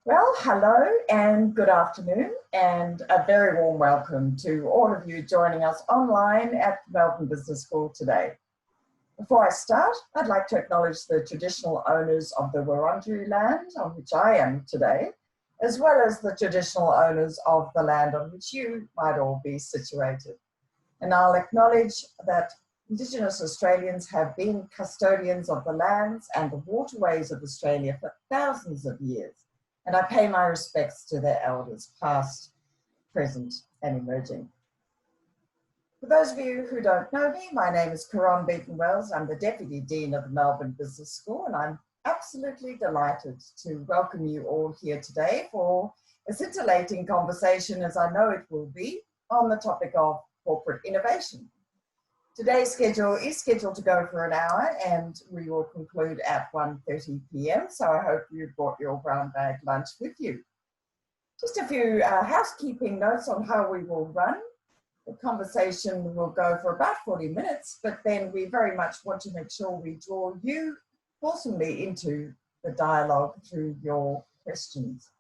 Well, hello and good afternoon, and a very warm welcome to all of you joining us online at Melbourne Business School today. Before I start, I'd like to acknowledge the traditional owners of the Wurundjeri land on which I am today, as well as the traditional owners of the land on which you might all be situated. And I'll acknowledge that Indigenous Australians have been custodians of the lands and the waterways of Australia for thousands of years. And I pay my respects to their elders, past, present, and emerging. For those of you who don't know me, my name is Caron Beaton-Wells. I'm the Deputy Dean of the Melbourne Business School, and I'm absolutely delighted to welcome you all here today for a scintillating conversation, as I know it will be, on the topic of corporate innovation. Today's schedule is scheduled to go for an hour and we will conclude at 1:30 p.m. So I hope you brought your brown bag lunch with you. Just a few housekeeping notes on how we will run. The conversation will go for about 40 minutes, but then we very much want to make sure we draw you fulsomely into the dialogue through your questions.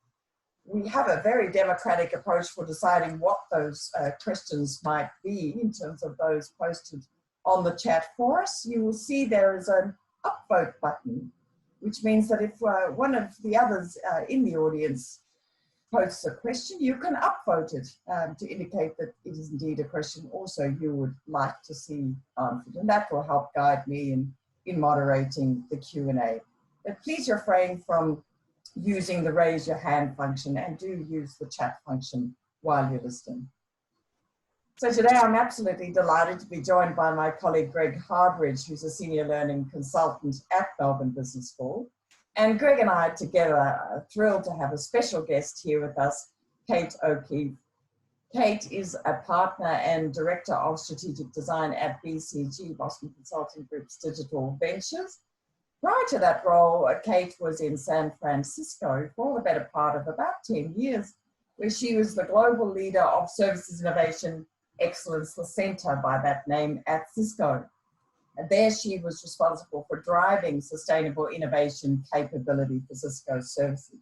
We have a very democratic approach for deciding what those questions might be in terms of those posted on the chat for us. You will see there is an upvote button, which means that if one of the others in the audience posts a question, you can upvote it to indicate that it is indeed a question also you would like to see answered. And that will help guide me in moderating the Q&A. But please refrain from using the raise your hand function and do use the chat function while you're listening. So today I'm absolutely delighted to be joined by my colleague Greg Harbridge, who's a senior learning consultant at Melbourne Business School. And Greg and I together are thrilled to have a special guest here with us, Kate O'Keefe. Kate is a partner and director of strategic design at BCG, Boston Consulting Group's Digital Ventures. Prior to that role, Kate was in San Francisco for the better part of about 10 years, where she was the global leader of services innovation excellence, the center by that name at Cisco. And there she was responsible for driving sustainable innovation capability for Cisco services.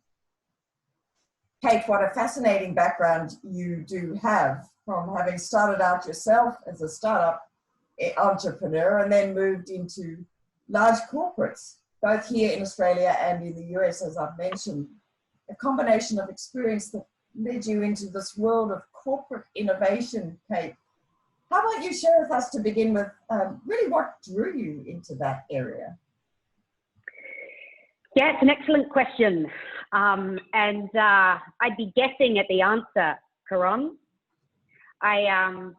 Kate, what a fascinating background you do have, from having started out yourself as a startup entrepreneur and then moved into large corporates, both here in Australia and in the US, as I've mentioned. A combination of experience that led you into this world of corporate innovation, Kate. How about you share with us to begin with really what drew you into that area? Yeah, it's an excellent question. I'd be guessing at the answer, Caron. I've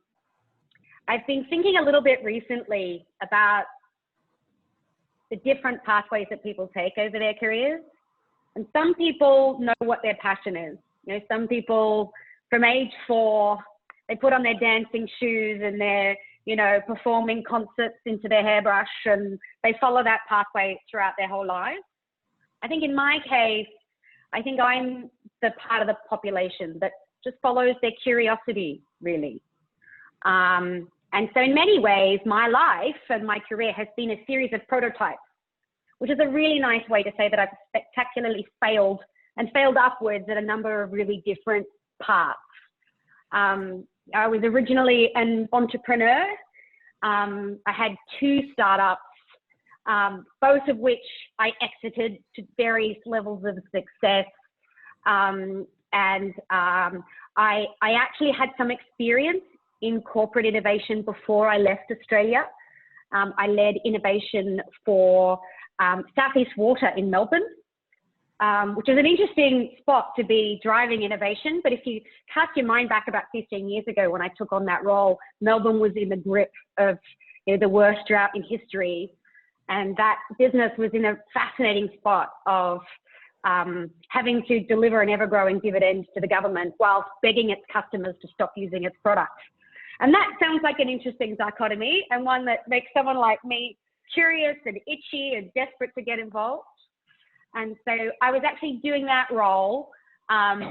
been thinking a little bit recently about the different pathways that people take over their careers. And some people know what their passion is. You know, some people from age 4, they put on their dancing shoes and they're, you know, performing concerts into their hairbrush, and they follow that pathway throughout their whole lives. I think in my case, I think I'm the part of the population that just follows their curiosity, really. And so in many ways, my life and my career has been a series of prototypes, which is a really nice way to say that I've spectacularly failed and failed upwards at a number of really different paths. I was originally an entrepreneur. I had 2 startups, both of which I exited to various levels of success. I actually had some experience in corporate innovation before I left Australia. I led innovation for Southeast Water in Melbourne, which is an interesting spot to be driving innovation. But if you cast your mind back about 15 years ago when I took on that role, Melbourne was in the grip of, you know, the worst drought in history. And that business was in a fascinating spot of having to deliver an ever-growing dividend to the government whilst begging its customers to stop using its products. And that sounds like an interesting dichotomy, and one that makes someone like me curious and itchy and desperate to get involved. And so I was actually doing that role,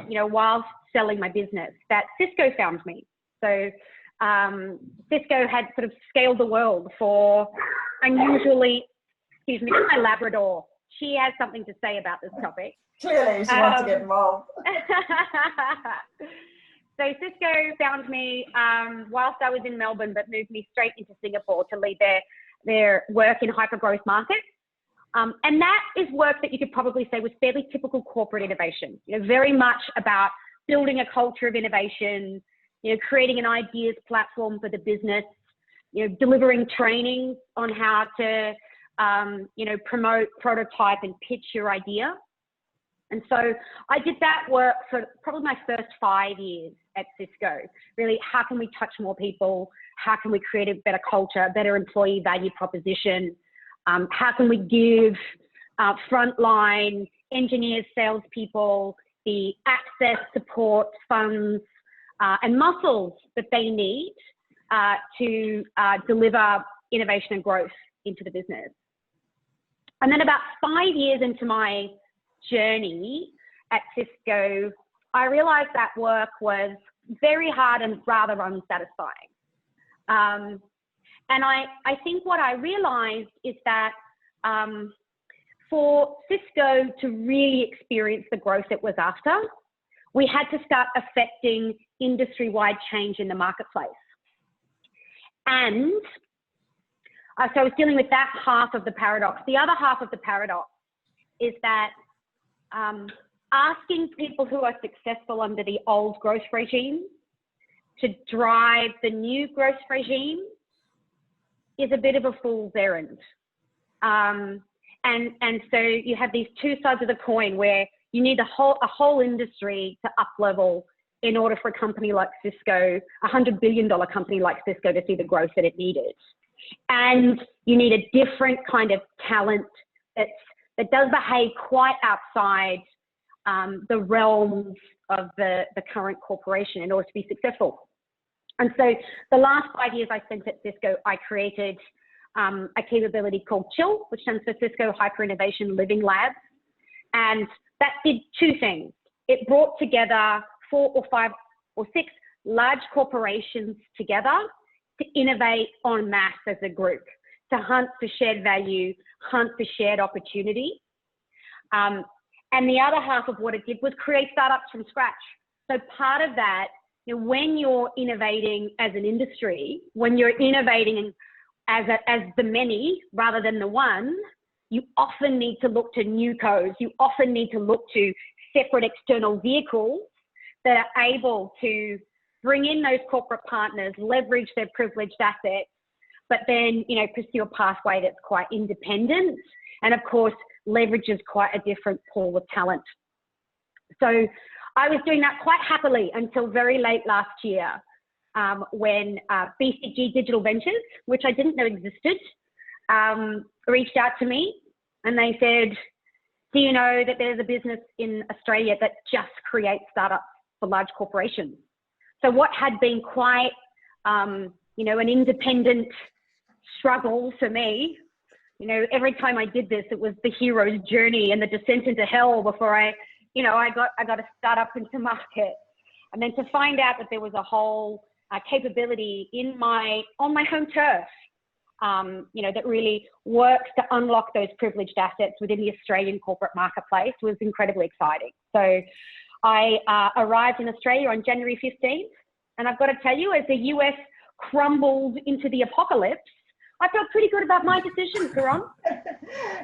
you know, whilst selling my business, that Cisco found me. So Cisco had sort of scaled the world for unusually, excuse me, my Labrador. She has something to say about this topic. Clearly, she wants to get involved. So Cisco found me whilst I was in Melbourne, but moved me straight into Singapore to lead their work in hyper-growth markets. And that is work that you could probably say was fairly typical corporate innovation, very much about building a culture of innovation, creating an ideas platform for the business, delivering training on how to, promote, prototype, and pitch your idea. And so I did that work for probably my first 5 years at Cisco. Really, how can we touch more people? How can we create a better culture, a better employee value proposition? How can we give frontline engineers, salespeople the access, support, funds, and muscles that they need to deliver innovation and growth into the business? And then about 5 years into my journey at Cisco, I realized that work was very hard and rather unsatisfying. And I think what I realized is that for Cisco to really experience the growth it was after, we had to start affecting industry-wide change in the marketplace. And so I was dealing with that half of the paradox. The other half of the paradox is that asking people who are successful under the old growth regime to drive the new growth regime is a bit of a fool's errand. And so you have these two sides of the coin where you need a whole industry to up level in order for a company like Cisco, a $100 billion company like Cisco, to see the growth that it needed. And you need a different kind of talent that does behave quite outside the realms of the current corporation in order to be successful. And so the last 5 years I spent at Cisco, I created a capability called CHILL, which stands for Cisco Hyperinnovation Living Labs. And that did two things. It brought together 4 or 5 or 6 large corporations together to innovate en masse as a group, to hunt for shared value, hunt for shared opportunity. And the other half of what it did was create startups from scratch. So part of that, when you're innovating as an industry, when you're innovating as the many rather than the one, you often need to look to new codes. You often need to look to separate external vehicles that are able to bring in those corporate partners, leverage their privileged assets, but then, pursue a pathway that's quite independent and, of course, leverages quite a different pool of talent. So I was doing that quite happily until very late last year when BCG Digital Ventures, which I didn't know existed, reached out to me and they said, do you know that there's a business in Australia that just creates startups for large corporations? So what had been quite, an independent struggle for me, every time I did this, it was the hero's journey and the descent into hell before I got a startup into market. And then to find out that there was a whole capability on my home turf, that really works to unlock those privileged assets within the Australian corporate marketplace was incredibly exciting. So I arrived in Australia on January 15th, and I've got to tell you, as the US crumbled into the apocalypse, I felt pretty good about my decision, Karan.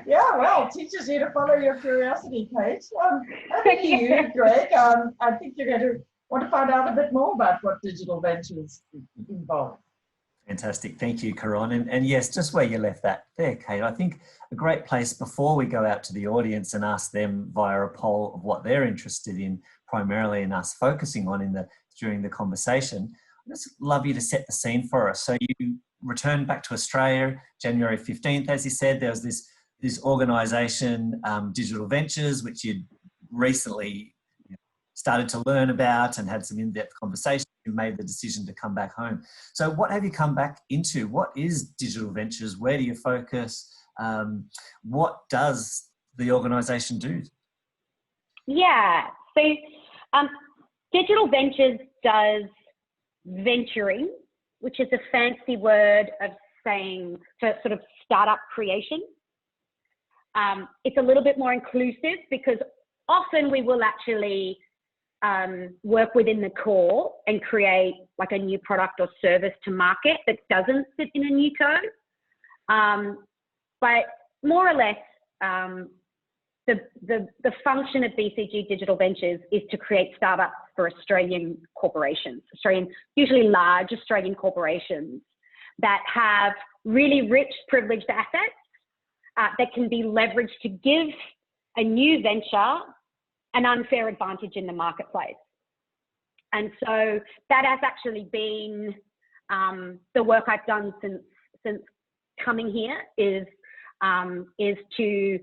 Yeah, well, it teaches you to follow your curiosity, Kate. Over to you, Greg. I think you're going to want to find out a bit more about what Digital Ventures involve. Fantastic. Thank you, Karan. And yes, just where you left that there, Kate, I think a great place before we go out to the audience and ask them via a poll of what they're interested in, primarily in us focusing on during the conversation, I'd just love you to set the scene for us. So you returned back to Australia, January 15th, as you said. There was this organisation, Digital Ventures, which you'd recently started to learn about and had some in-depth conversations. You made the decision to come back home. So what have you come back into? What is Digital Ventures? Where do you focus? What does the organisation do? Yeah, so Digital Ventures does venturing, which is a fancy word of saying for sort of startup creation. It's a little bit more inclusive because often we will actually work within the core and create like a new product or service to market that doesn't sit in a new co. But more or less, the function of BCG Digital Ventures is to create startups for Australian corporations, usually large Australian corporations that have really rich, privileged assets that can be leveraged to give a new venture an unfair advantage in the marketplace. And so that has actually been the work I've done since coming here is to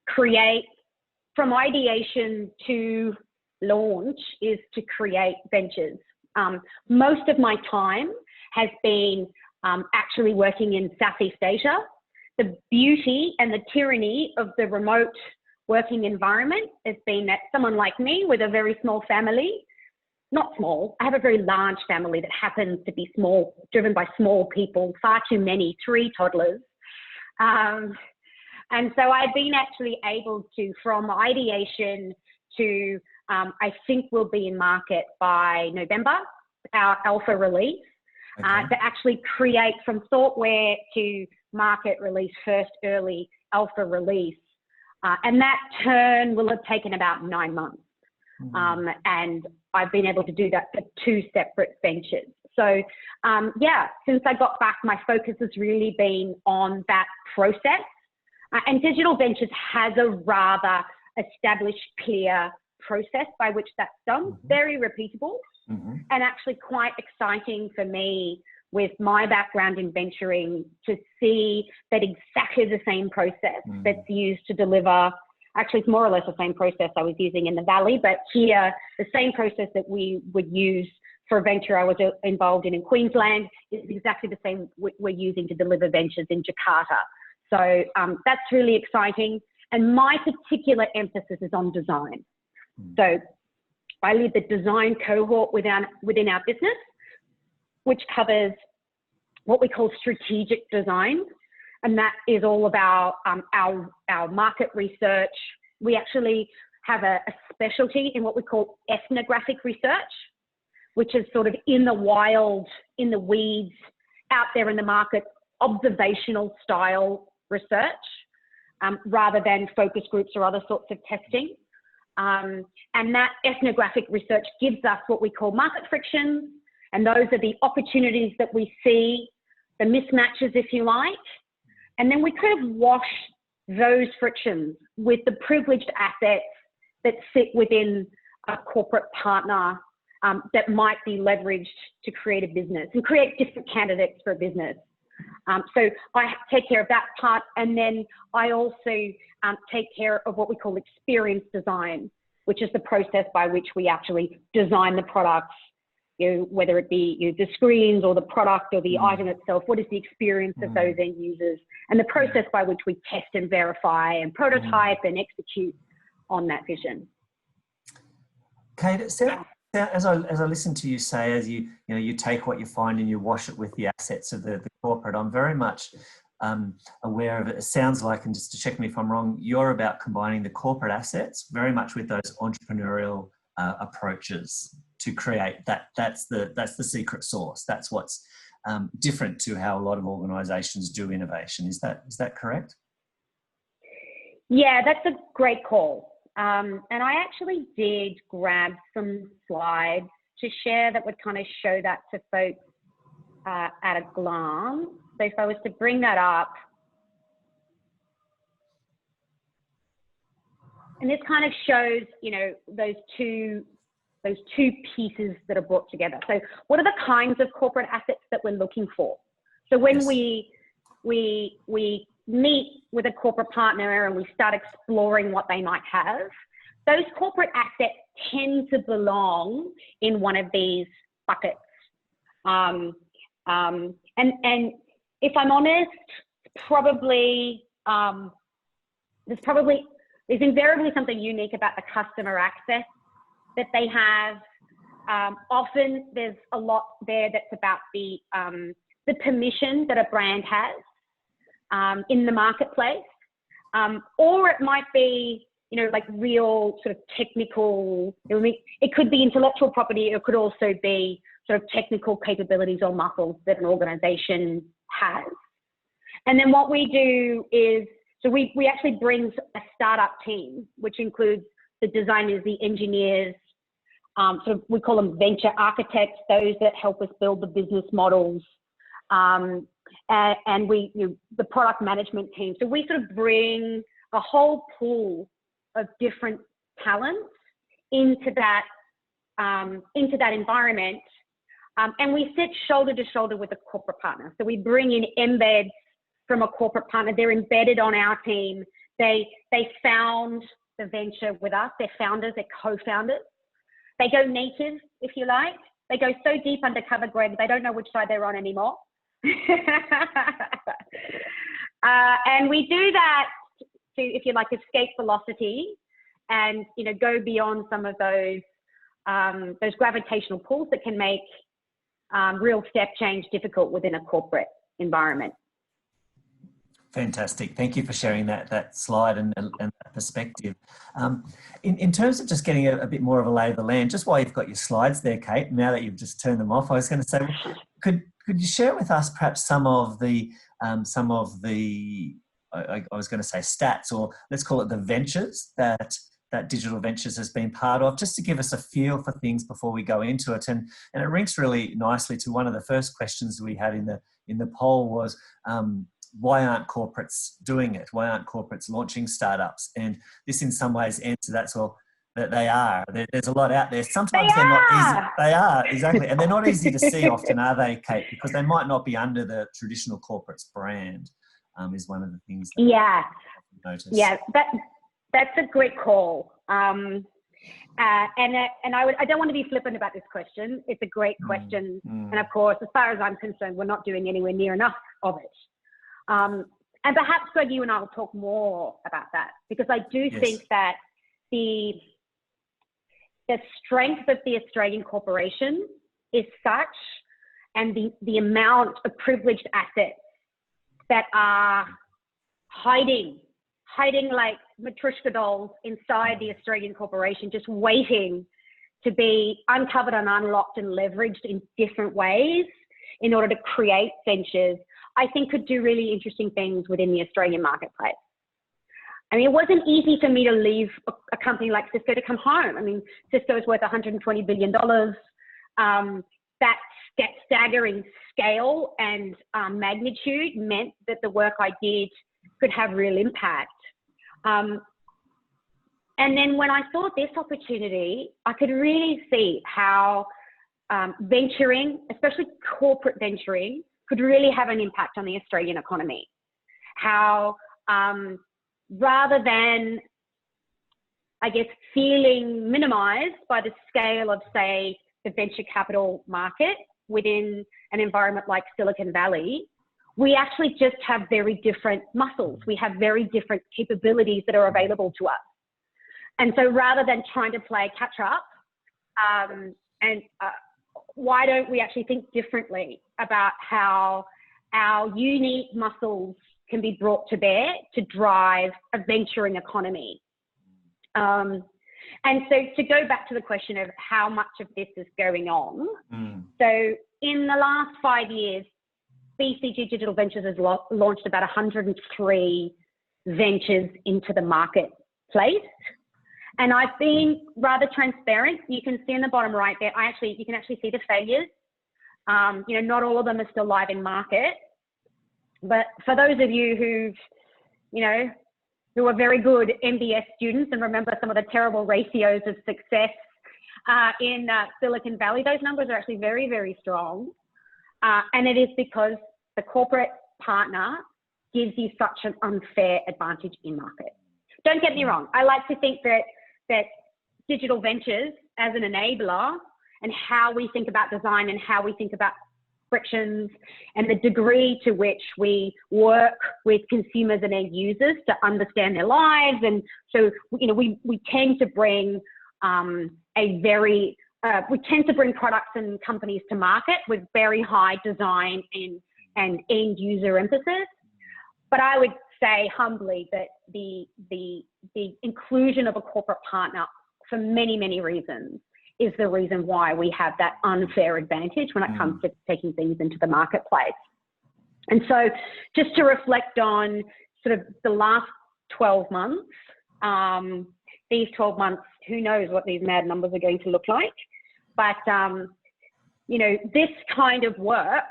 create, from ideation to launch, is to create ventures. Most of my time has been actually working in Southeast Asia. The beauty and the tyranny of the remote working environment has been that someone like me with a very small family, not small, I have a very large family that happens to be small, driven by small people, far too many, 3 toddlers. And so I've been actually able to, from ideation to, I think we'll be in market by November, our alpha release, to actually create from thoughtware to market release, first early alpha release. And that turn will have taken about 9 months. And I've been able to do that for 2 separate ventures. So yeah, since I got back, my focus has really been on that process. And Digital Ventures has a rather established, clear process by which that's done, very repeatable, and actually quite exciting for me with my background in venturing to see that exactly the same process that's used to deliver, actually it's more or less the same process I was using in the Valley, but here, the same process that we would use for a venture I was involved in Queensland is exactly the same we're using to deliver ventures in Jakarta. So that's really exciting. And my particular emphasis is on design. So I lead the design cohort within our business, which covers what we call strategic design. And that is all about our market research. We actually have a specialty in what we call ethnographic research, which is sort of in the wild, in the weeds, out there in the market, observational style research, rather than focus groups or other sorts of testing. And that ethnographic research gives us what we call market frictions, and those are the opportunities that we see, the mismatches, if you like. And then we kind of wash those frictions with the privileged assets that sit within a corporate partner that might be leveraged to create a business and create different candidates for a business. So I take care of that part, and then I also take care of what we call experience design, which is the process by which we actually design the products, whether it be the screens or the product or the item itself. What is the experience of those end users, and the process by which we test and verify and prototype and execute on that vision. Kate, as I listen to you say, as you take what you find and you wash it with the assets of the corporate, I'm very much aware of it. It sounds like, and just to check me if I'm wrong, you're about combining the corporate assets very much with those entrepreneurial approaches to create that. That's the secret sauce. That's what's different to how a lot of organisations do innovation. Is that correct? Yeah, that's a great call. And I actually did grab some slides to share that would kind of show that to folks at a glance. So if I was to bring that up, and this kind of shows, those two pieces that are brought together. So what are the kinds of corporate assets that we're looking for? So when we meet with a corporate partner and we start exploring what they might have, those corporate assets tend to belong in one of these buckets. And if I'm honest, there's invariably something unique about the customer access that they have. Often there's a lot there that's about the permission that a brand has in the marketplace, or it might be like real sort of technical, it could be intellectual property, it could also be sort of technical capabilities or muscles that an organization has. And then what we do is, so we actually bring a startup team, which includes the designers, the engineers, sort of, we call them venture architects, those that help us build the business models, and the product management team. So we sort of bring a whole pool of different talents into that environment, and we sit shoulder to shoulder with a corporate partner. So we bring in embeds from a corporate partner. They're embedded on our team. They found the venture with us. They're founders. They're co-founders. They go native, if you like. They go so deep undercover, Greg, they don't know which side they're on anymore. And we do that to, if you like, escape velocity and, go beyond some of those gravitational pulls that can make real step change difficult within a corporate environment. Fantastic. Thank you for sharing that slide and that perspective. In terms of just getting a bit more of a lay of the land, just while you've got your slides there, Kate, now that you've just turned them off, I was going to say, could you share with us perhaps some of the I was going to say stats, or let's call it the ventures that Digital Ventures has been part of, just to give us a feel for things before we go into it. And it links really nicely to one of the first questions we had in the poll was, why aren't corporates doing it? Why aren't corporates launching startups? And this in some ways answers that, well, that they are. There's a lot out there. Sometimes they're not easy. They are, exactly. And they're not easy to see often, are they, Kate? Because they might not be under the traditional corporate's brand, is one of the things that I notice. Yeah, that's a great call. And I don't want to be flippant about this question. It's a great question. And of course, as far as I'm concerned, we're not doing anywhere near enough of it. And perhaps, Greg, you and I will talk more about that, because I do think that the strength of the Australian corporation is such, and the amount of privileged assets that are hiding like Matryoshka dolls inside the Australian corporation, just waiting to be uncovered and unlocked and leveraged in different ways in order to create ventures, I think could do really interesting things within the Australian marketplace. I mean, it wasn't easy for me to leave a company like Cisco to come home. I mean, Cisco is worth $120 billion. That staggering scale and magnitude meant that the work I did could have real impact. And then when I saw this opportunity, I could really see how venturing, especially corporate venturing, could really have an impact on the Australian economy. How rather than, I guess, feeling minimized by the scale of, say, the venture capital market within an environment like Silicon Valley, we actually just have very different muscles. We have very different capabilities that are available to us. And so rather than trying to play catch up, why don't we actually think differently about how our unique muscles can be brought to bear to drive a venturing economy? And so to go back to the question of how much of this is going on. So in the last 5 years, BCG Digital Ventures has launched about 103 ventures into the marketplace. And I've been rather transparent. You can see in the bottom right there, you can actually see the failures. Not all of them are still live in market. But for those of you who are very good MBS students and remember some of the terrible ratios of success in Silicon Valley, those numbers are actually very, very strong. And it is because the corporate partner gives you such an unfair advantage in market. Don't get me wrong. I like to think that Digital Ventures as an enabler and how we think about design and how we think about frictions and the degree to which we work with consumers and end users to understand their lives. And so, we tend to bring we tend to bring products and companies to market with very high design and end user emphasis. But I would say humbly that the the inclusion of a corporate partner for many, many reasons is the reason why we have that unfair advantage when it comes to taking things into the marketplace. And so just to reflect on sort of the last 12 months, these 12 months, who knows what these mad numbers are going to look like. But, you know, this kind of work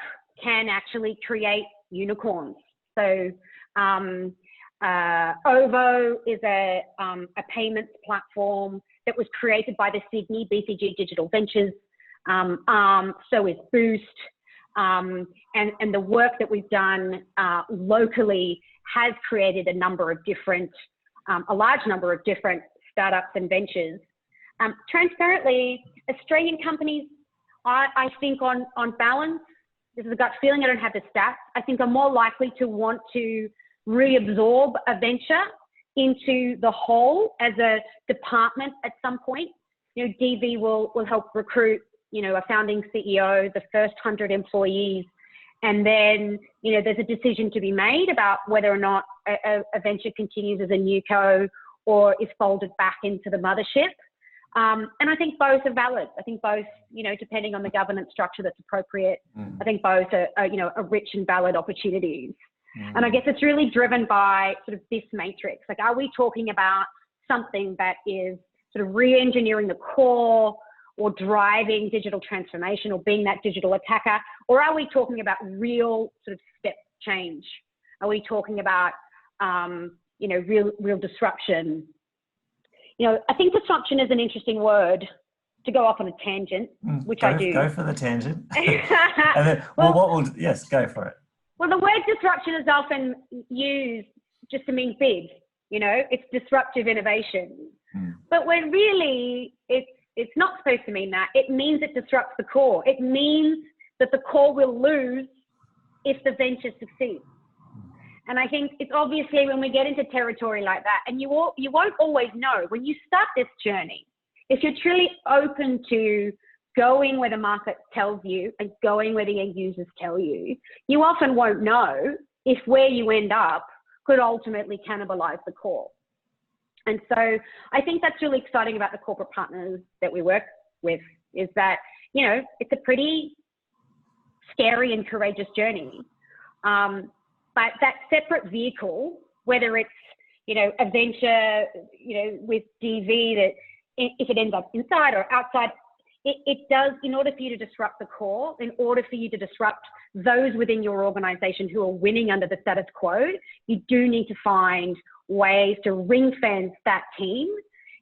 can actually create unicorns. So OVO is a payments platform that was created by the Sydney BCG Digital Ventures. So is Boost. And the work that we've done locally has created a number of different, a large number of different startups and ventures. Transparently, Australian companies, I think on balance, this is a gut feeling, I don't have the stats, I think are more likely to want to reabsorb a venture into the whole as a department at some point. You know, DV will help recruit, you know, a founding CEO, the first 100 employees, and then, you know, there's a decision to be made about whether or not a venture continues as a new co or is folded back into the mothership. And I think both are valid. I think both, you know, depending on the governance structure that's appropriate, I think both are, you know, are rich and valid opportunities. And I guess it's really driven by sort of this matrix. Like, are we talking about something that is sort of re-engineering the core or driving digital transformation or being that digital attacker? Or are we talking about real sort of step change? Are we talking about, you know, real disruption? You know, I think disruption is an interesting word to go off on a tangent, which I do. Go for the tangent. And then, yes, go for it. Well, the word disruption is often used just to mean big, you know, it's disruptive innovation. But when really it's not supposed to mean that. It means it disrupts the core. It means that the core will lose if the venture succeeds. And I think it's obviously when we get into territory like that, and you won't always know when you start this journey, if you're truly open to going where the market tells you and going where the end users tell you, you often won't know if where you end up could ultimately cannibalize the core. And so I think that's really exciting about the corporate partners that we work with, is that, you know, it's a pretty scary and courageous journey. But that separate vehicle, whether it's, you know, a venture, you know, with DV that if it ends up inside or outside, it does, in order for you to disrupt the core, in order for you to disrupt those within your organization who are winning under the status quo, you do need to find ways to ring fence that team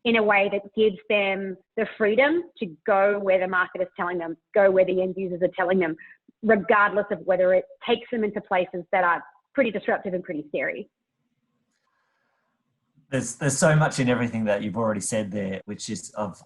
in a way that gives them the freedom to go where the market is telling them, go where the end users are telling them, regardless of whether it takes them into places that are pretty disruptive and pretty scary. There's so much in everything that you've already said there, which is of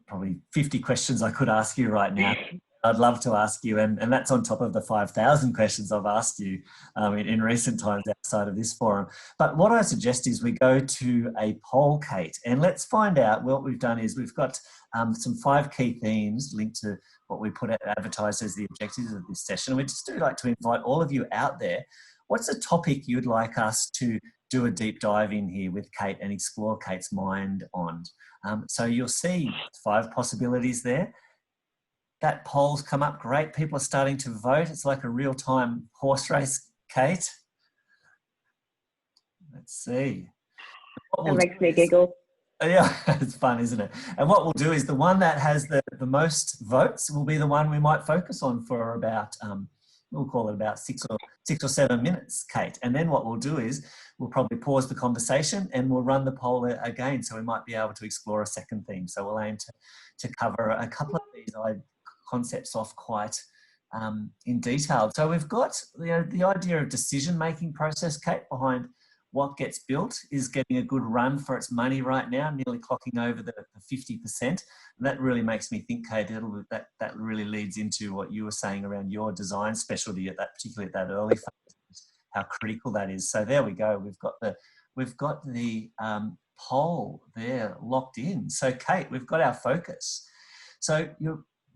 probably 50 questions I could ask you right now. I'd love to ask you, and that's on top of the 5,000 questions I've asked you in recent times outside of this forum. But what I suggest is we go to a poll, Kate, and let's find out. What we've done is we've got some 5 key themes linked to what we put out, advertised as the objectives of this session. We just do like to invite all of you out there. What's a topic you'd like us to do a deep dive in here with Kate and explore Kate's mind on? So you'll see 5 possibilities there. That poll's come up great. People are starting to vote. It's like a real-time horse race, Kate. Let's see. That makes me giggle. Yeah, it's fun, isn't it? And what we'll do is the one that has the most votes will be the one we might focus on for about, we'll call it about 6 or 7 minutes, Kate. And then what we'll do is we'll probably pause the conversation and we'll run the poll again. So we might be able to explore a second theme. So we'll aim to cover a couple of these concepts off quite in detail. So we've got, you know, the idea of decision-making process, Kate, behind what gets built is getting a good run for its money right now, nearly clocking over the 50%. And that really makes me think, Kate, that really leads into what you were saying around your design specialty particularly at that early phase, how critical that is. So there we go. We've got the poll there locked in. So Kate, we've got our focus. So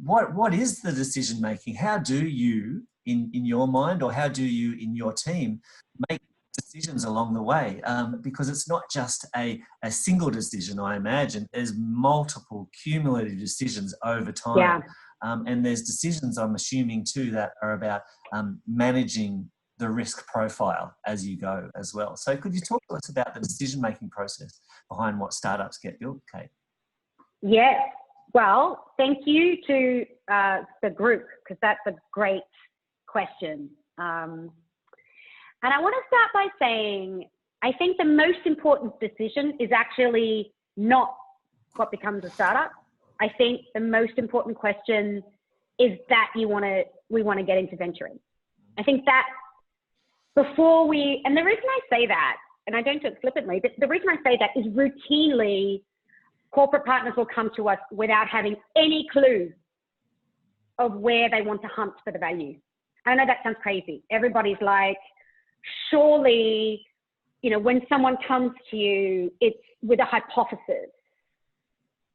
what is the decision making? How do you, in your mind, or how do you in your team, make decisions decisions along the way, because it's not just a single decision, I imagine. There's multiple cumulative decisions over time. Yeah. And there's decisions, I'm assuming too, that are about managing the risk profile as you go as well. So could you talk to us about the decision-making process behind what startups get built, Kate? Yes. Well, thank you to the group, because that's a great question. And I want to start by saying, I think the most important decision is actually not what becomes a startup. I think the most important question is that we want to get into venturing. I think that before and the reason I say that, and I don't do it flippantly, but the reason I say that is routinely corporate partners will come to us without having any clue of where they want to hunt for the value. I know that sounds crazy. Everybody's like, surely, when someone comes to you, it's with a hypothesis.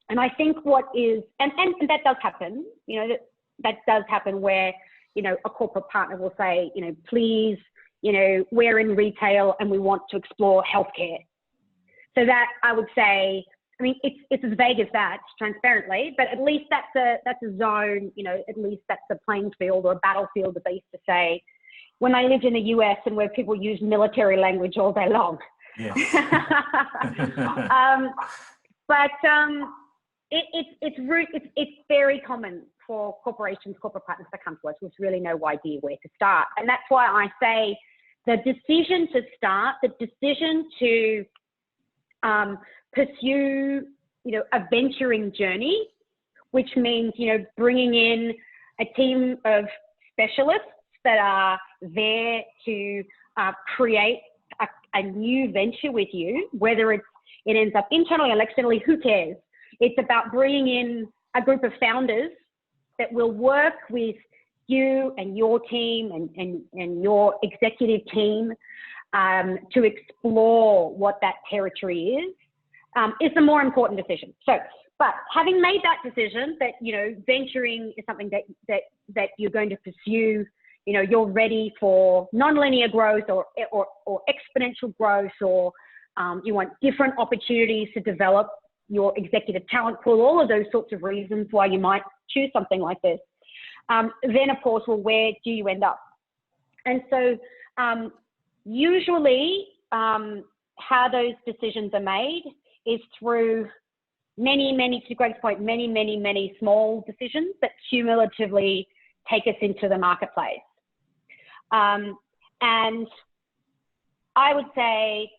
And I think and that does happen, that does happen where, a corporate partner will say, please, we're in retail and we want to explore healthcare. So that I would say, it's as vague as that, transparently, but at least that's a zone, at least that's a playing field or a battlefield, as they used to say, when I lived in the US and where people use military language all day long. Yes. It's very common for corporations, corporate partners to come to us with really no idea where to start. And that's why I say the decision to start, the decision to pursue, a venturing journey, which means, bringing in a team of specialists that are there to create a new venture with you, whether it ends up internally or externally, who cares? It's about bringing in a group of founders that will work with you and your team and your executive team to explore what that territory is the more important decision. So, but having made that decision that, venturing is something that you're going to pursue, you're ready for nonlinear growth or exponential growth, or you want different opportunities to develop your executive talent pool, all of those sorts of reasons why you might choose something like this. Then, of course, well, where do you end up? And so usually how those decisions are made is through many, to Greg's point, many small decisions that cumulatively take us into the marketplace. And I would say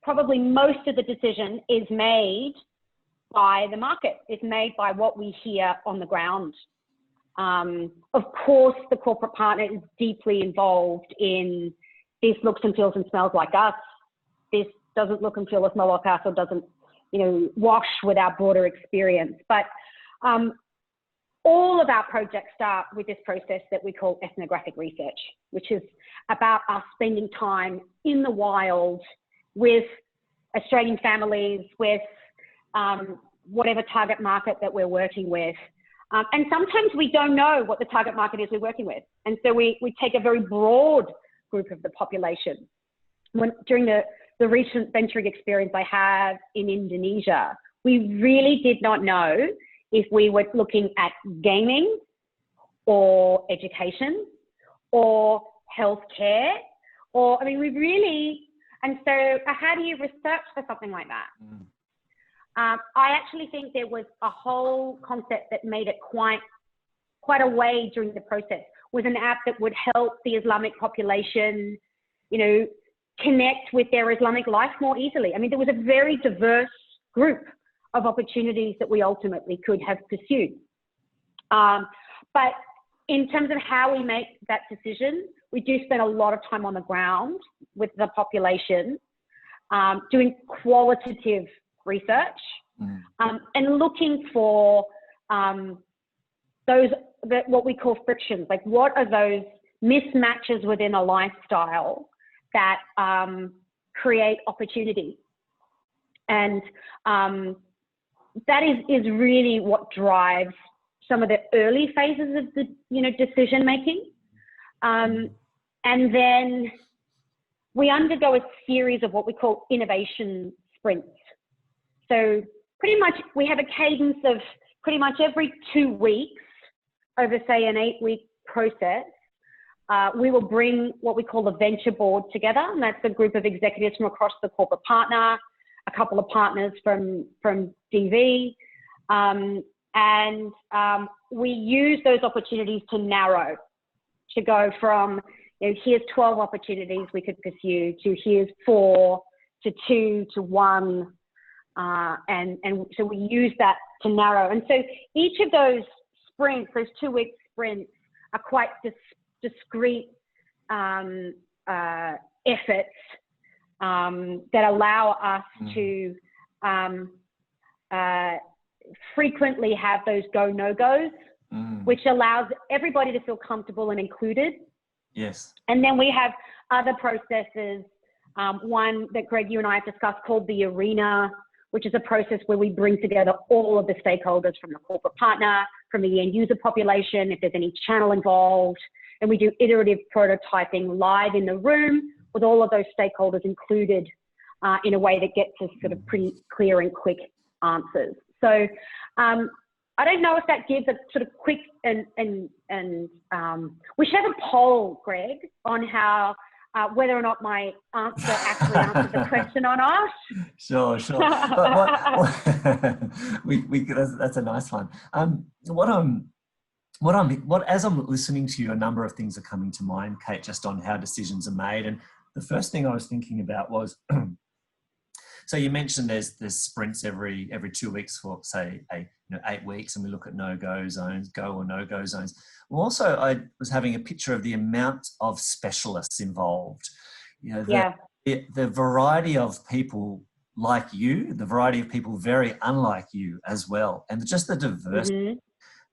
probably most of the decision is made by the market. It's made by what we hear on the ground. Of course, the corporate partner is deeply involved in this looks and feels and smells like us. This doesn't look and feel or smell like us, or doesn't, wash with our broader experience. But all of our projects start with this process that we call ethnographic research, which is about us spending time in the wild with Australian families, with whatever target market that we're working with. And sometimes we don't know what the target market is we're working with. And so we take a very broad group of the population. During the recent venturing experience I had in Indonesia, we really did not know if we were looking at gaming or education or healthcare, or, and so how do you research for something like that? I actually think there was a whole concept that made it quite a way during the process, was an app that would help the Islamic population, connect with their Islamic life more easily. There was a very diverse group of opportunities that we ultimately could have pursued. But in terms of how we make that decision, we do spend a lot of time on the ground with the population, doing qualitative research, and looking for what we call frictions, like what are those mismatches within a lifestyle that create opportunity. And that is really what drives some of the early phases of the decision making. And then we undergo a series of what we call innovation sprints. So pretty much we have a cadence of pretty much every 2 weeks over, say, an 8-week process. We will bring what we call the venture board together, and that's a group of executives from across the corporate partner, a couple of partners from DV, and we use those opportunities to narrow, to go from, you know, here's 12 opportunities we could pursue to here's 4 to 2 to 1, and so we use that to narrow. And so each of those sprints, those 2-week sprints, are quite discrete efforts that allow us to frequently have those go, no-goes, which allows everybody to feel comfortable and included. Yes. And then we have other processes, one that Greg, you and I have discussed, called the arena, which is a process where we bring together all of the stakeholders from the corporate partner, from the end user population, if there's any channel involved, and we do iterative prototyping live in the room with all of those stakeholders included in a way that gets us sort of pretty clear and quick answers. So I don't know if that gives a sort of quick and we should have a poll, Greg, on how whether or not my answer actually answered the question or not. Sure. But that's a nice one. As I'm listening to you, a number of things are coming to mind, Kate, just on how decisions are made. And the first thing I was thinking about was, so you mentioned there's sprints every 2 weeks for, say, 8 weeks, and we look at no-go zones, go or no-go zones. Well, also, I was having a picture of the amount of specialists involved. You know, the variety of people like you, the variety of people very unlike you as well, and just the diversity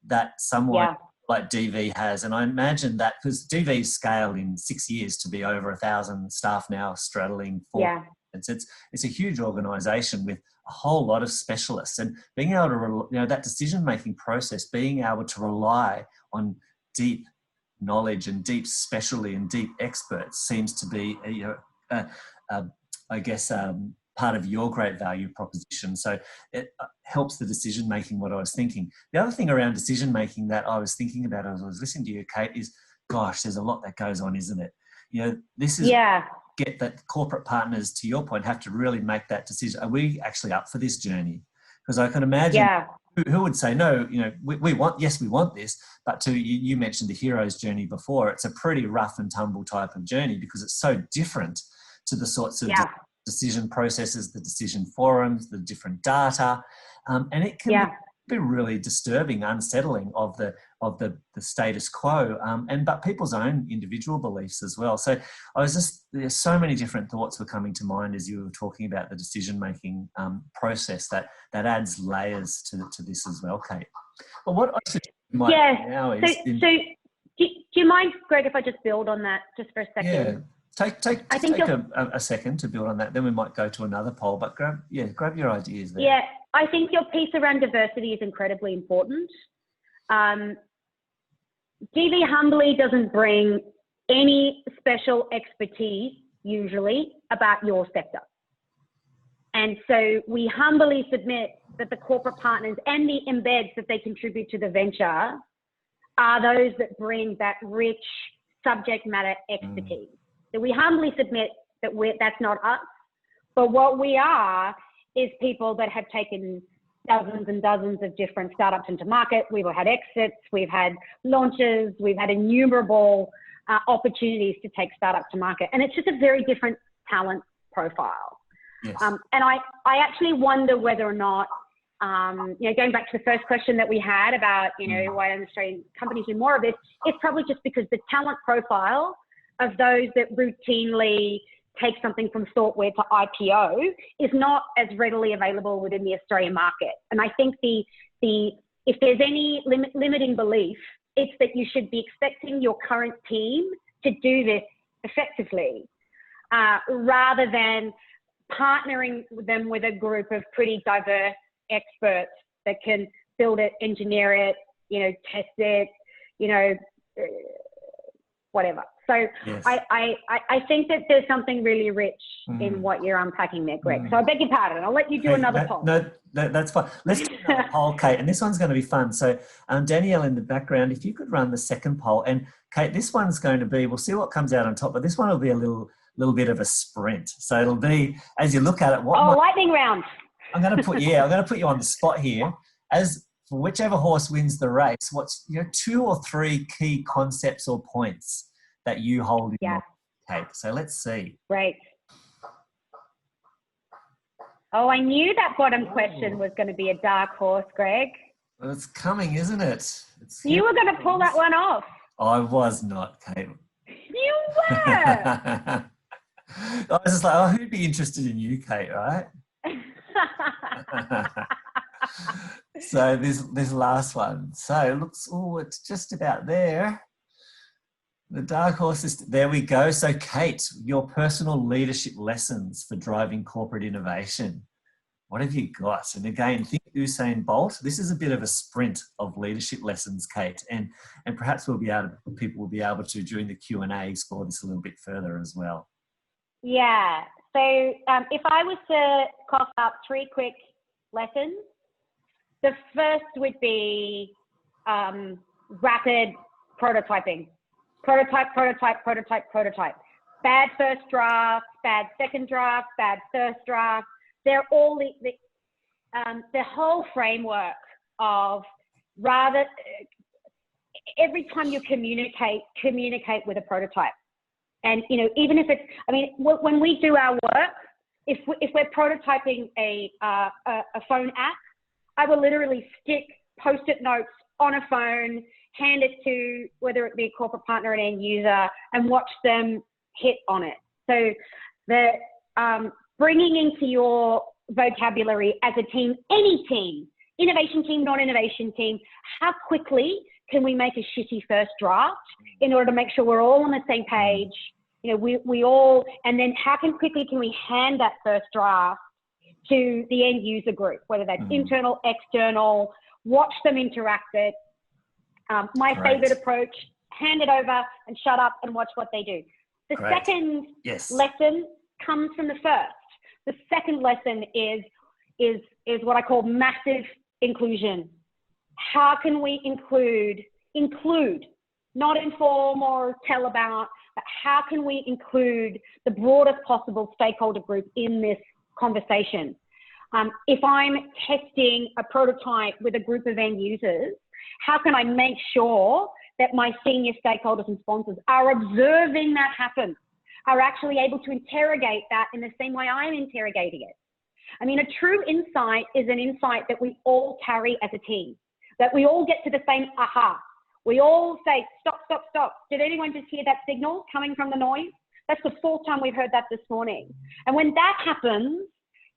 that someone like DV has. And I imagine that because DV's scaled in 6 years to be over 1,000 staff now, straddling 4. It's a huge organisation with a whole lot of specialists, and being able to, that decision-making process, being able to rely on deep knowledge and deep specialty and deep experts seems to be, part of your great value proposition. So it helps the decision-making, what I was thinking. The other thing around decision-making that I was thinking about as I was listening to you, Kate, is, gosh, there's a lot that goes on, isn't it? This is... get that corporate partners, to your point, have to really make that decision. Are we actually up for this journey? Because I can imagine who would say, no, we want this, but you mentioned the hero's journey before. It's a pretty rough and tumble type of journey because it's so different to the sorts of decision processes, the decision forums, the different data. And it can be really disturbing, unsettling of the status quo, but people's own individual beliefs as well. So there's so many different thoughts were coming to mind as you were talking about the decision-making process that adds layers to this as well, Kate. But what I suggest now is... So do you mind, Greg, if I just build on that just for a second? Yeah. Take a second to build on that, then we might go to another poll, but grab your ideas there. Yeah, I think your piece around diversity is incredibly important. DV humbly doesn't bring any special expertise, usually, about your sector. And so we humbly submit that the corporate partners and the embeds that they contribute to the venture are those that bring that rich subject matter expertise. So we humbly submit that that's not us, but what we are is people that have taken dozens and dozens of different startups into market. We've had exits, we've had launches, we've had innumerable opportunities to take startups to market. And it's just a very different talent profile. Yes. And I actually wonder whether or not, going back to the first question that we had about, why don't Australian companies do more of this, it's probably just because the talent profile of those that routinely take something from thoughtware to IPO is not as readily available within the Australian market. And I think if there's any limiting belief, it's that you should be expecting your current team to do this effectively, rather than partnering them with a group of pretty diverse experts that can build it, engineer it, test it, whatever. So Yes. I think that there's something really rich in what you're unpacking there, Greg. So I beg your pardon. I'll let you do another poll. No, that's fine. Let's do another poll, Kate, and this one's going to be fun. So Danielle in the background, if you could run the second poll. And Kate, this one's going to be, we'll see what comes out on top, but this one will be a little bit of a sprint. So it'll be, as you look at it, lightning round. I'm going to put you on the spot here. As for whichever horse wins the race, what's 2 or 3 key concepts or points that you hold in your Kate? So let's see. Great. Oh, I knew that bottom question was going to be a dark horse, Greg. Well, it's coming, isn't it? You were going to pull that one off. I was not, Kate. You were. I was just like, who'd be interested in you, Kate, right? So this last one. So it looks, it's just about there. The dark horse is, there we go. So Kate, your personal leadership lessons for driving corporate innovation. What have you got? And again, think Usain Bolt. This is a bit of a sprint of leadership lessons, Kate. And perhaps people will be able to, during the Q&A, explore this a little bit further as well. Yeah. So if I was to cough up 3 quick lessons, the first would be rapid prototyping. Prototype. Bad first draft, bad second draft, bad first draft. They're all the whole framework of rather every time you communicate with a prototype. And even if it's, when we do our work, if we're prototyping a phone app, I will literally stick Post-it notes on a phone, hand it to whether it be a corporate partner or an end user, and watch them hit on it. So the bringing into your vocabulary as a team, any team, innovation team, non-innovation team, how quickly can we make a shitty first draft in order to make sure we're all on the same page? We all, and then how quickly can we hand that first draft to the end user group, whether that's internal, external, watch them interact it. My favorite approach, hand it over and shut up and watch what they do. The second lesson comes from the first. The second lesson is what I call massive inclusion. How can we include, not inform or tell about, but how can we include the broadest possible stakeholder group in this conversation? If I'm testing a prototype with a group of end users, how can I make sure that my senior stakeholders and sponsors are observing that happen, are actually able to interrogate that in the same way I'm interrogating it? A true insight is an insight that we all carry as a team, that we all get to the same aha. We all say, stop, stop, stop. Did anyone just hear that signal coming from the noise? That's the 4th time we've heard that this morning. And when that happens,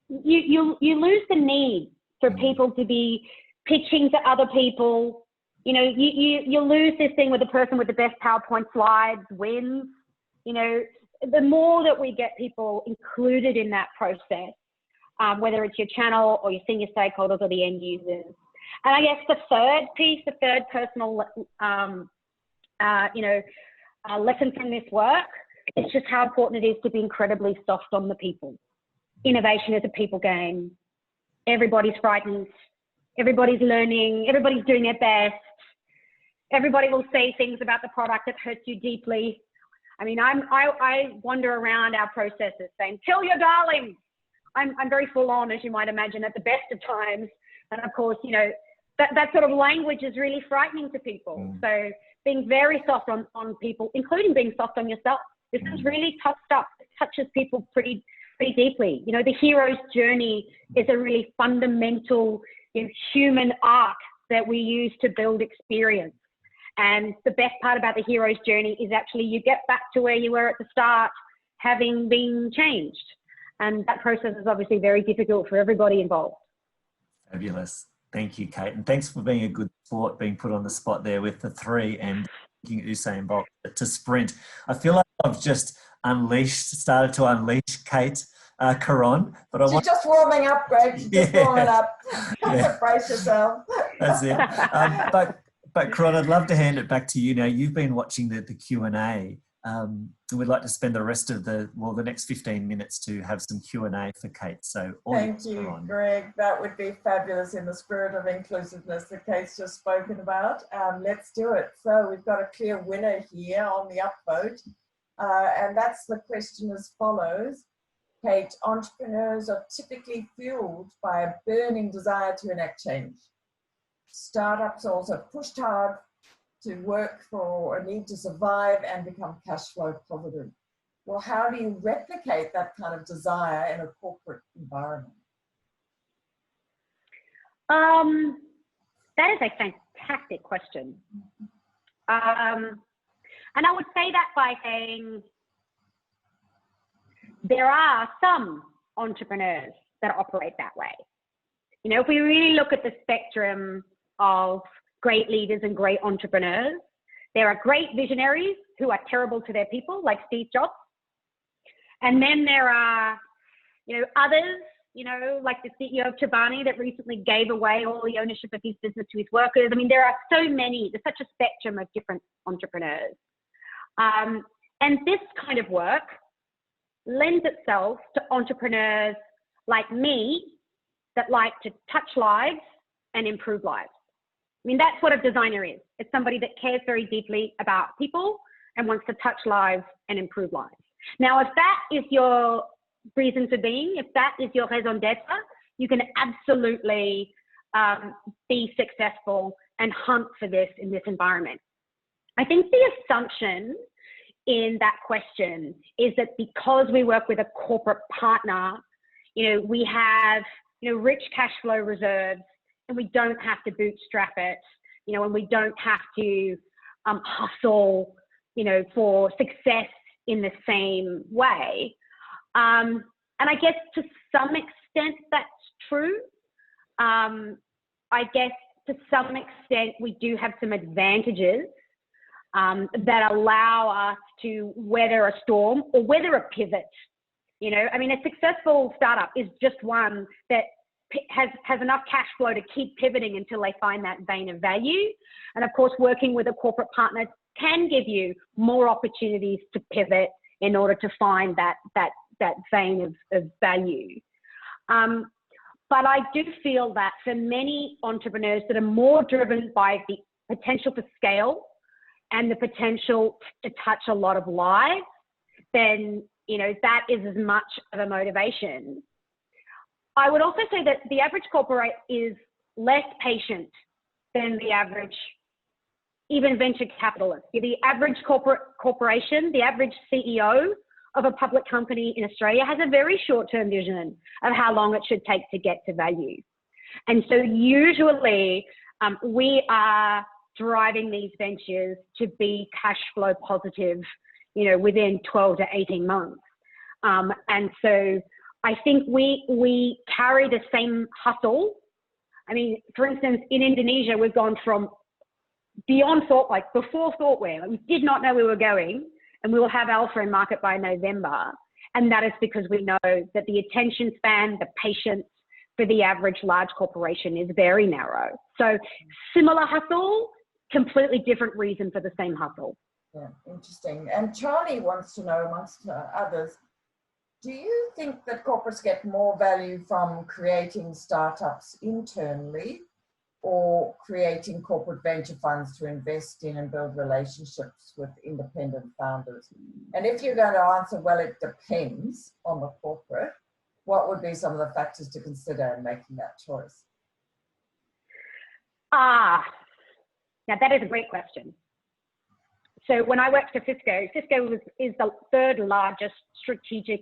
you lose the need for people to be pitching to other people. You lose this thing with the person with the best PowerPoint slides wins. The more that we get people included in that process, whether it's your channel or your senior stakeholders or the end users. And I guess the third piece, the third personal, lesson from this work, is just how important it is to be incredibly soft on the people. Innovation is a people game. Everybody's frightened. Everybody's learning. Everybody's doing their best. Everybody will say things about the product that hurts you deeply. I wander around our processes saying, kill your darlings. I'm very full on, as you might imagine, at the best of times. And of course, that sort of language is really frightening to people. So being very soft on people, including being soft on yourself. This is really tough stuff. It touches people pretty deeply. The hero's journey is a really fundamental human arc that we use to build experience. And the best part about the hero's journey is actually you get back to where you were at the start, having been changed. And that process is obviously very difficult for everybody involved. Fabulous. Thank you, Kate. And thanks for being a good sport, being put on the spot there with the 3 and Usain Bolt to sprint. I feel like I've just started to unleash Kate Caron. But She's just warming up, Greg. She's just warming up. Brace yourself. That's it. But Caron, I'd love to hand it back to you now. You've been watching the Q&A. we'd like to spend the rest of the next 15 minutes to have some Q&A for Kate. So thank you, Greg. That would be fabulous in the spirit of inclusiveness that Kate's just spoken about. Let's do it. So we've got a clear winner here on the upvote. And that's the question as follows. Kate, entrepreneurs are typically fueled by a burning desire to enact change. Startups are also pushed hard to work for a need to survive and become cash flow positive. Well, how do you replicate that kind of desire in a corporate environment? That is a fantastic question. And I would say that by saying there are some entrepreneurs that operate that way. You know, if we really look at the spectrum of great leaders and great entrepreneurs, there are great visionaries who are terrible to their people, like Steve Jobs. And then there are, you know, others, you know, like the CEO of Chobani that recently gave away all the ownership of his business to his workers. I mean, there are so many, there's such a spectrum of different entrepreneurs. And this kind of work lends itself to entrepreneurs like me that like to touch lives and improve lives. I mean, that's what a designer is. It's somebody that cares very deeply about people and wants to touch lives and improve lives. Now, if that is your reason for being, if that is your raison d'etre, you can absolutely be successful and hunt for this in this environment. I think the assumption in that question is that because we work with a corporate partner, you know, we have, you know, rich cash flow reserves, and we don't have to bootstrap it, you know, and we don't have to hustle, you know, for success in the same way. And I guess to some extent that's true. I guess to some extent we do have some advantages that allow us to weather a storm or weather a pivot. You know, I mean, a successful startup is just one that has enough cash flow to keep pivoting until they find that vein of value. And of course, working with a corporate partner can give you more opportunities to pivot in order to find that vein of value. But I do feel that for many entrepreneurs that are more driven by the potential for scale and the potential to touch a lot of lives, then, you know, that is as much of a motivation. I would also say that the average corporate is less patient than the average, even venture capitalist. The average corporation, the average CEO of a public company in Australia has a very short-term vision of how long it should take to get to value. And so usually we are driving these ventures to be cash flow positive, you know, within 12 to 18 months. And so I think we carry the same hustle. I mean, for instance, in Indonesia, we've gone from beyond thought, like before thoughtware. Like we did not know we were going, and we will have alpha in market by November. And that is because we know that the attention span, the patience for the average large corporation is very narrow. So similar hustle, completely different reason for the same hustle. Yeah, interesting. And Charlie wants to know, amongst others, do you think that corporates get more value from creating startups internally or creating corporate venture funds to invest in and build relationships with independent founders? And if you're going to answer, well, it depends on the corporate, what would be some of the factors to consider in making that choice? Now that is a great question. So when I worked for Cisco, is the third largest strategic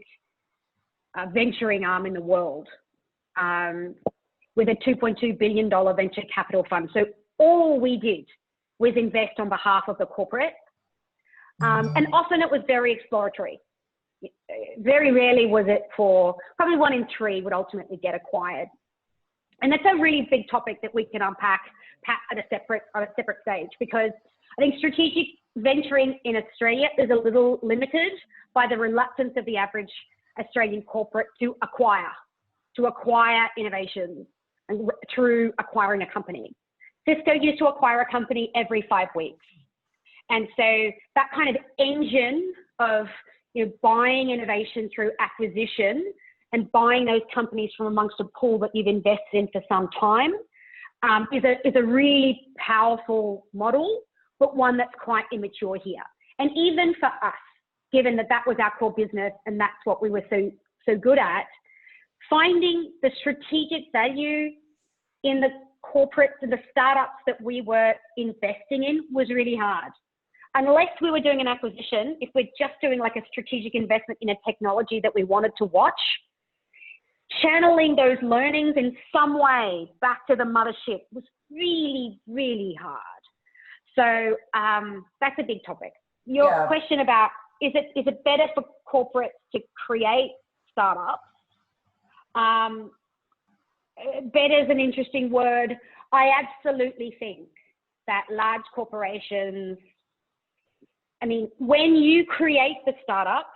venturing arm in the world, with a $2.2 billion venture capital fund. So all we did was invest on behalf of the corporate. And often it was very exploratory. Very rarely was it for, probably 1 in 3 would ultimately get acquired. And that's a really big topic that we can unpack at a separate stage, because I think strategic venturing in Australia is a little limited by the reluctance of the average Australian corporate to acquire innovations and through acquiring a company. Cisco used to acquire a company every 5 weeks. And so that kind of engine of, you know, buying innovation through acquisition and buying those companies from amongst a pool that you've invested in for some time is a really powerful model, but one that's quite immature here. And even for us, given that that was our core business and that's what we were so good at, finding the strategic value in the corporates and the startups that we were investing in was really hard. Unless we were doing an acquisition, if we're just doing like a strategic investment in a technology that we wanted to watch, channeling those learnings in some way back to the mothership was really, really hard. So that's a big topic. Your question about, is it better for corporates to create startups? Better is an interesting word. I absolutely think that large corporations, I mean, when you create the startup,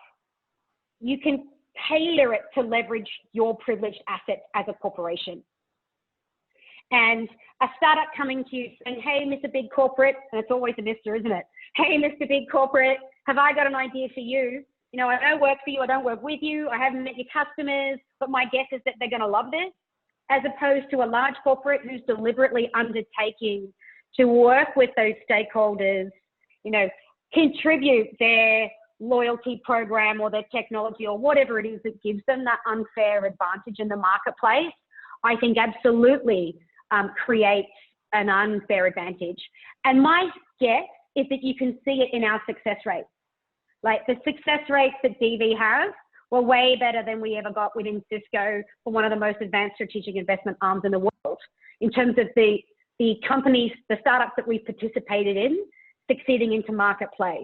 you can tailor it to leverage your privileged assets as a corporation. And a startup coming to you saying, hey, Mr. Big Corporate, and it's always a Mr., isn't it? Hey, Mr. Big Corporate, have I got an idea for you? You know, I don't work for you, I don't work with you, I haven't met your customers, but my guess is that they're going to love this, as opposed to a large corporate who's deliberately undertaking to work with those stakeholders, you know, contribute their loyalty program or their technology or whatever it is that gives them that unfair advantage in the marketplace, I think absolutely creates an unfair advantage. And my guess is that you can see it in our success rates. Like the success rates that DV has were way better than we ever got within Cisco for one of the most advanced strategic investment arms in the world, in terms of the companies, the startups that we've participated in succeeding into marketplace.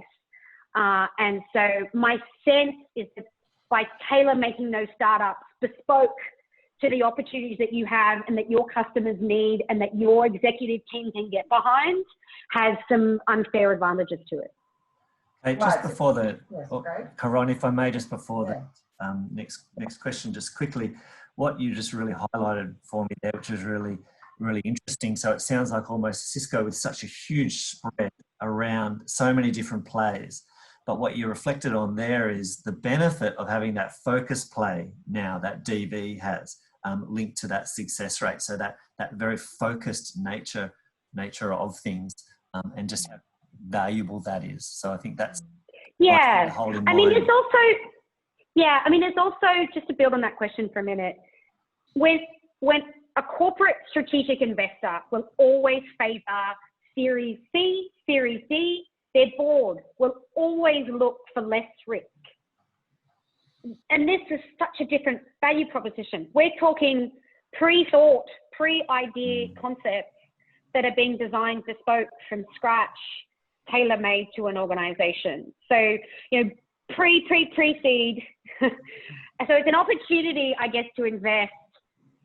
And so my sense is that by tailor-making those startups bespoke to the opportunities that you have and that your customers need and that your executive team can get behind, has some unfair advantages to it. Okay, just before the, Yes, Karon, if I may, just before the next question, just quickly, what you just really highlighted for me there, which is really, really interesting. So it sounds like almost Cisco with such a huge spread around so many different plays. But what you reflected on there is the benefit of having that focus play now that DV has linked to that success rate. So that very focused nature of things and just how valuable that is. So I think that's I mean, there's also just to build on that question for a minute, when a corporate strategic investor will always favor Series C, Series D, their board will always look for less risk. And this is such a different value proposition. We're talking pre-thought, pre-idea concepts that are being designed bespoke from scratch, tailor-made to an organization. So, you know, pre-seed. So it's an opportunity, I guess, to invest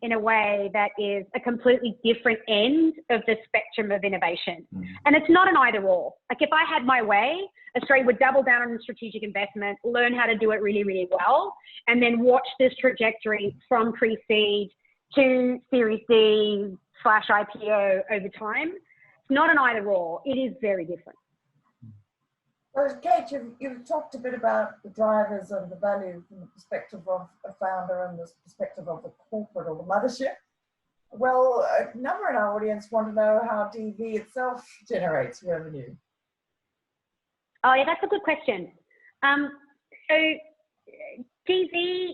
in a way that is a completely different end of the spectrum of innovation. And it's not an either or. Like if I had my way, Australia would double down on strategic investment, learn how to do it really, really well, and then watch this trajectory from pre-seed to Series D/IPO over time. It's not an either or, it is very different. Well, Kate, you've talked a bit about the drivers of the value from the perspective of a founder and the perspective of the corporate or the mothership. Well, a number in our audience want to know how DV itself generates revenue. Oh yeah, that's a good question. So DV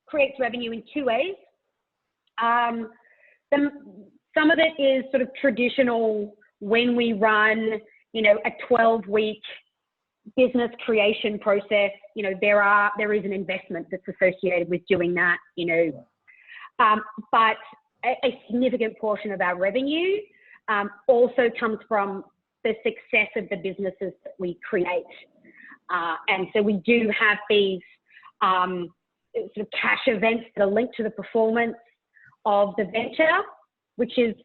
creates revenue in two ways. Some of it is sort of traditional when we run, you know, a 12-week business creation process, you know, there is an investment that's associated with doing that, you know, but a significant portion of our revenue also comes from the success of the businesses that we create. And so we do have these sort of cash events that are linked to the performance of the venture, which is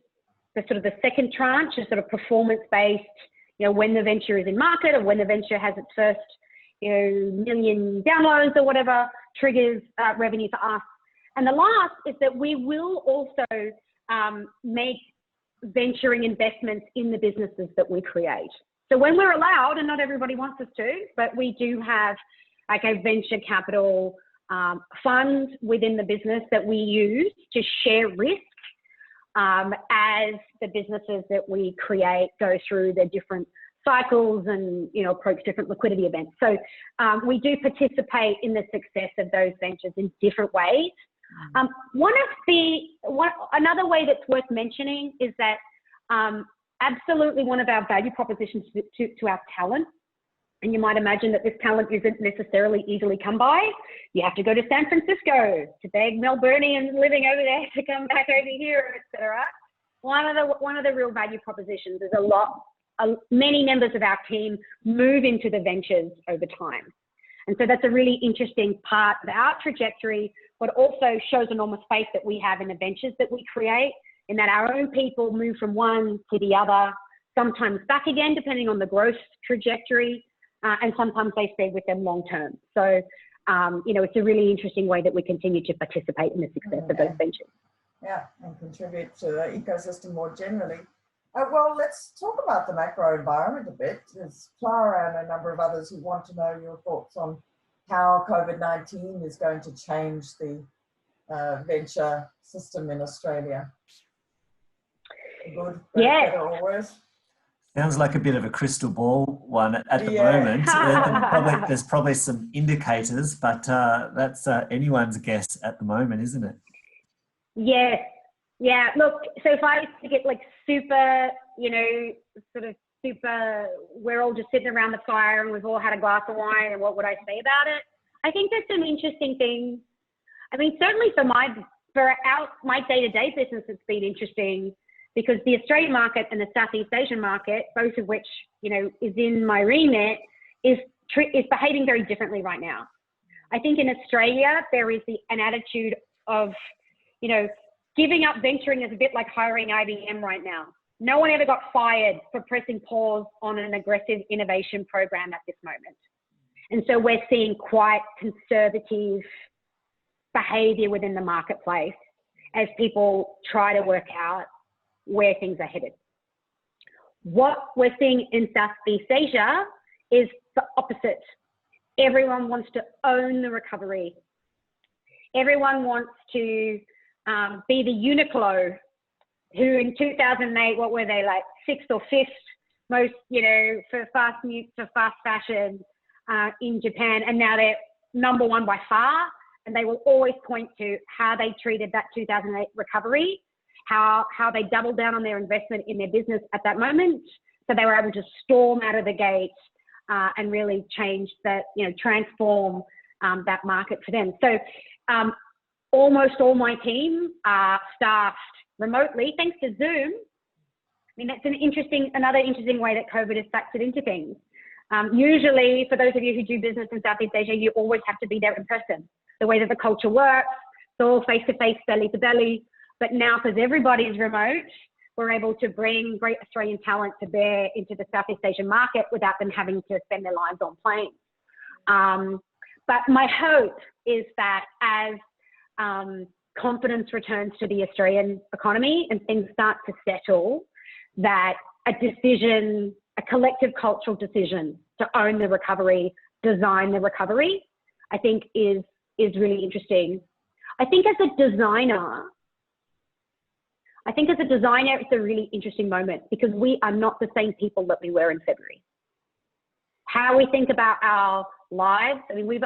the sort of the second tranche, is sort of performance-based, you know, when the venture is in market or when the venture has its first, you know, million downloads or whatever, triggers revenue for us. And the last is that we will also make venturing investments in the businesses that we create. So when we're allowed, and not everybody wants us to, but we do have like a venture capital fund within the business that we use to share risk as the businesses that we create go through their different cycles and, you know, approach different liquidity events. So we do participate in the success of those ventures in different ways. Another way that's worth mentioning is that absolutely one of our value propositions to our talent, and you might imagine that this talent isn't necessarily easily come by. You have to go to San Francisco to beg Melburnians living over there to come back over here, etc. One of the real value propositions is many members of our team move into the ventures over time. And so that's a really interesting part of our trajectory, but also shows enormous faith that we have in the ventures that we create, in that our own people move from one to the other, sometimes back again, depending on the growth trajectory, and sometimes they stay with them long term. So, you know, it's a really interesting way that we continue to participate in the success of those ventures. Yeah, and contribute to the ecosystem more generally. Well, let's talk about the macro environment a bit. There's Clara and a number of others who want to know your thoughts on how COVID-19 is going to change the venture system in Australia. Good, better or worse? Sounds like a bit of a crystal ball one at the moment. There's probably some indicators, but that's anyone's guess at the moment, isn't it? Yes. Yeah. Look, so if I used to get like super, you know, sort of super, we're all just sitting around the fire and we've all had a glass of wine, and what would I say about it? I think there's some interesting things. I mean, certainly for my day-to-day business, it's been interesting, because the Australian market and the Southeast Asian market, both of which, you know, is in my remit, is behaving very differently right now. I think in Australia, there is an attitude of, you know, giving up venturing is a bit like hiring IBM right now. No one ever got fired for pressing pause on an aggressive innovation program at this moment. And so we're seeing quite conservative behavior within the marketplace as people try to work out where things are headed. What we're seeing in Southeast Asia is the opposite. Everyone wants to own the recovery. Everyone wants to be the Uniqlo, who in 2008, what were they, like 6th or 5th most, you know, for fast fashion in Japan, and now they're #1 by far. And they will always point to how they treated that 2008 recovery, how they doubled down on their investment in their business at that moment. So they were able to storm out of the gate and really change that, you know, transform that market for them. So almost all my team are staffed remotely, thanks to Zoom. I mean, that's another interesting way that COVID has factored into things. Usually, for those of you who do business in Southeast Asia, you always have to be there in person. The way that the culture works, it's all face-to-face, belly-to-belly. But now, because everybody's remote, we're able to bring great Australian talent to bear into the Southeast Asian market without them having to spend their lives on planes. But my hope is that as confidence returns to the Australian economy and things start to settle, that a collective cultural decision to own the recovery, design the recovery, I think is really interesting. I think as a designer, it's a really interesting moment, because we are not the same people that we were in February. How we think about our lives, I mean, we've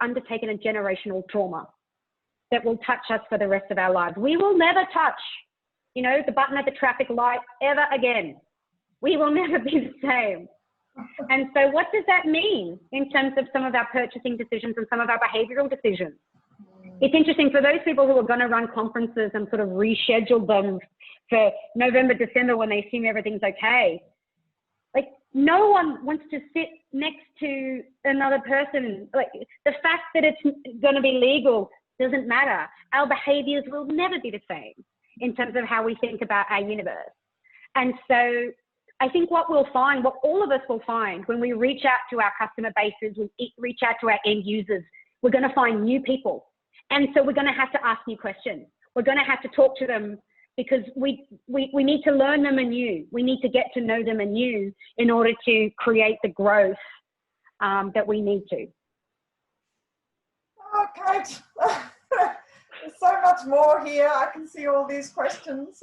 undertaken a generational trauma that will touch us for the rest of our lives. We will never touch, you know, the button at the traffic light ever again. We will never be the same. And so what does that mean in terms of some of our purchasing decisions and some of our behavioral decisions? It's interesting for those people who are going to run conferences and sort of reschedule them for November, December, when they assume everything's okay. Like, no one wants to sit next to another person. Like, the fact that it's going to be legal doesn't matter. Our behaviors will never be the same in terms of how we think about our universe. And so I think what all of us will find when we reach out to our customer bases, we reach out to our end users, we're going to find new people. And so we're going to have to ask new questions. We're going to have to talk to them because we need to learn them anew. We need to get to know them anew in order to create the growth that we need to. Oh, Kate, there's so much more here. I can see all these questions.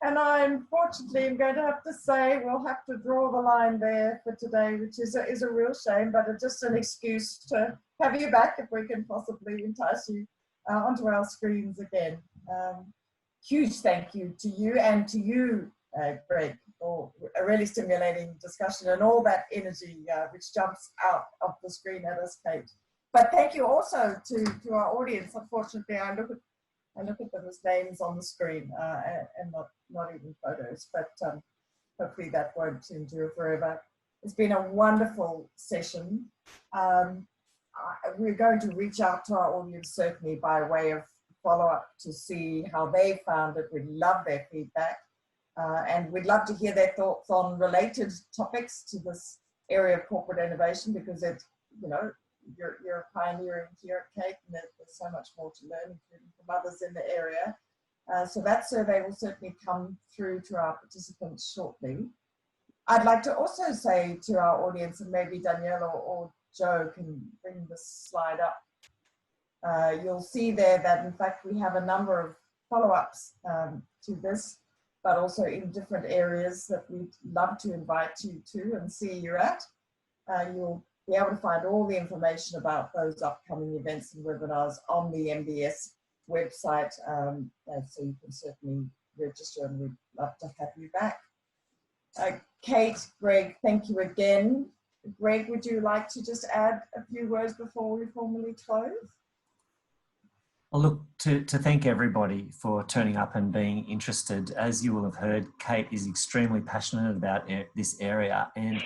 And I unfortunately am going to have to say we'll have to draw the line there for today, which is a real shame, but it's just an excuse to have you back if we can possibly entice you onto our screens again. Huge thank you to you and to you, Greg, for a really stimulating discussion and all that energy which jumps out of the screen at us, Kate. But thank you also to our audience. Unfortunately, I look at them as names on the screen and not even photos, but hopefully that won't endure forever. It's been a wonderful session. We're going to reach out to our audience certainly by way of follow-up to see how they found it. We'd love their feedback and we'd love to hear their thoughts on related topics to this area of corporate innovation, because it's, you know, you're pioneering here at Kate, and there's so much more to learn, including from others in the area. So that survey will certainly come through to our participants shortly. I'd like to also say to our audience, and maybe Danielle or Joe can bring this slide up, you'll see there that in fact we have a number of follow-ups to this, but also in different areas that we'd love to invite you to and see you at. You'll be able to find all the information about those upcoming events and webinars on the MBS website, so you can certainly register, and we'd love to have you back. Kate, Greg, thank you again. Greg, would you like to just add a few words before we formally close? Well, look, to thank everybody for turning up and being interested. As you will have heard, Kate is extremely passionate about this area, and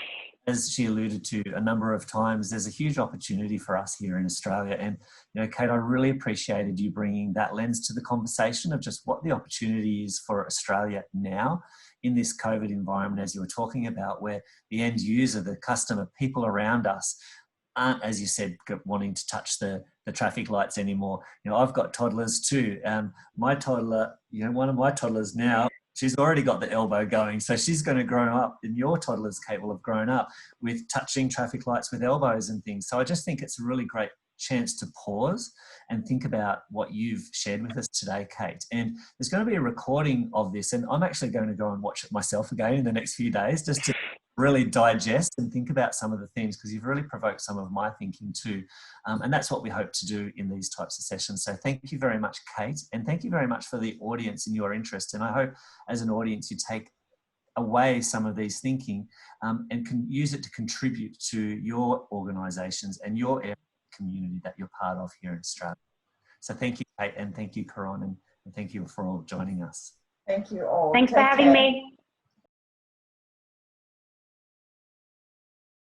as she alluded to a number of times, there's a huge opportunity for us here in Australia. And, you know, Kate, I really appreciated you bringing that lens to the conversation of just what the opportunity is for Australia now in this COVID environment, as you were talking about, where the end user, the customer, people around us aren't, as you said, wanting to touch the traffic lights anymore. You know, I've got toddlers too. My toddler, you know, one of my toddlers now, she's already got the elbow going. So she's going to grow up, and your toddlers, Kate, will have grown up with touching traffic lights with elbows and things. So I just think it's a really great chance to pause and think about what you've shared with us today, Kate. And there's going to be a recording of this, and I'm actually going to go and watch it myself again in the next few days, just to really digest and think about some of the themes, because you've really provoked some of my thinking too. And that's what we hope to do in these types of sessions. So thank you very much, Kate, and thank you very much for the audience and your interest. And I hope as an audience you take away some of these thinking and can use it to contribute to your organisations and your area community that you're part of here in Australia. So thank you, Kate, and thank you, Karon, and thank you for all joining us. Thank you all. Thanks for having me.